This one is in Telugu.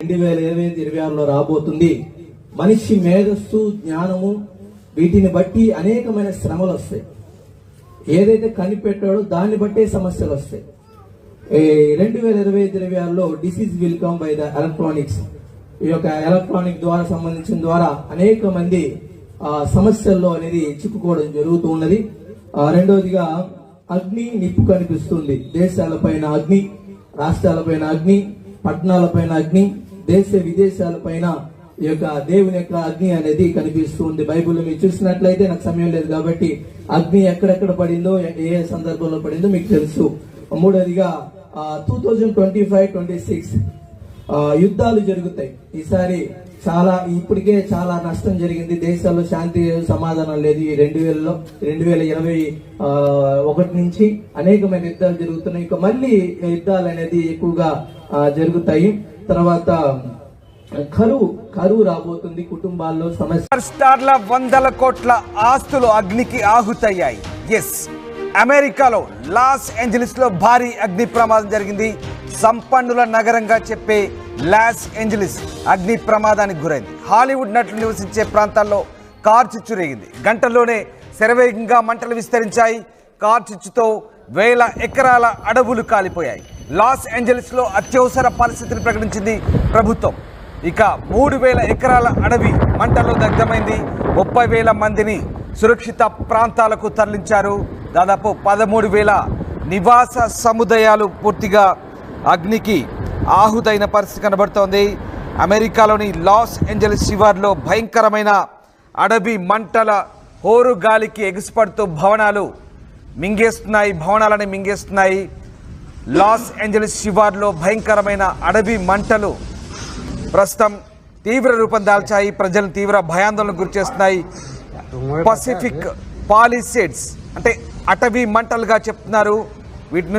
2025-26లో రాబోతుంది. మనిషి మేధస్సు, జ్ఞానము వీటిని బట్టి అనేకమైన శ్రమలు వస్తాయి. ఏదైతే కనిపెట్టాడో దాన్ని బట్టే సమస్యలు వస్తాయి. 2025-26లో disease will come by the electronics. ఈ యొక్క ఎలక్ట్రానిక్ ద్వారా సంబంధించిన ద్వారా అనేక మంది సమస్యల్లో అనేది చిక్కుకోవడం జరుగుతూ ఉన్నది. రెండవదిగా అగ్ని నిప్పు కనిపిస్తుంది. దేశాలపైన అగ్ని, రాష్ట్రాలపైన అగ్ని, పట్టణాలపైన అగ్ని, దేశ విదేశాలపైన ఈ యొక్క దేవుని యొక్క అగ్ని అనేది కనిపిస్తుంది. బైబిల్లో మీరు చూసినట్లయితే, నాకు సమయం లేదు కాబట్టి అగ్ని ఎక్కడెక్కడ పడిందో, ఏ సందర్భంలో పడిందో మీకు తెలుసు. మూడవదిగా 2025-26 యుద్ధాలు జరుగుతాయి. ఈసారి ఇప్పటికే చాలా నష్టం జరిగింది. దేశాల్లో శాంతి సమాధానం లేదు. ఈ 2021 నుంచి అనేకమైన యుద్ధాలు జరుగుతున్నాయి. ఇక మళ్ళీ యుద్ధాలు అనేది ఎక్కువగా జరుగుతాయి. తర్వాత కరువు రాబోతుంది. కుటుంబాల్లో సమస్య. స్టార్ల 100 కోట్ల ఆస్తులు అగ్నికి ఆహుతయ్యాయి. ఎస్, అమెరికాలో లాస్ ఏంజలీస్ లో భారీ అగ్ని ప్రమాదం జరిగింది. సంపన్నుల నగరంగా చెప్పే లాస్ ఏంజలీస్ అగ్ని ప్రమాదానికి గురైంది. హాలీవుడ్ నటులు నివసించే ప్రాంతాల్లో కార్చిచ్చు రేగింది. గంటల్లోనే శరవేగంగా మంటలు విస్తరించాయి. కార్చిచ్చుతో వేల ఎకరాల అడవులు కాలిపోయాయి. లాస్ ఏంజలీస్ లో అత్యవసర పరిస్థితిని ప్రకటించింది ప్రభుత్వం. ఇక 3000 ఎకరాల అడవి మంటల్లో దగ్ధమైంది. 30,000 మందిని సురక్షిత ప్రాంతాలకు తరలించారు. దాదాపు 13,000 నివాస సముదాయాలు పూర్తిగా అగ్నికి ఆహుతైన పరిస్థితి కనబడుతోంది. అమెరికాలోని లాస్ ఏంజలీస్ శివార్లో భయంకరమైన అడవి మంటల హోరు గాలికి ఎగిసిపడుతూ భవనాలని మింగేస్తున్నాయి. లాస్ ఏంజలీస్ శివార్లో భయంకరమైన అడవి మంటలు ప్రస్తుతం తీవ్ర రూపం దాల్చాయి. ప్రజలను తీవ్ర భయాందోళనకు గురి చేస్తున్నాయి. పసిఫిక్ పాలిసేడ్స్ అంటే అటవీ మంటలుగా చెప్తున్నారు వీటిని.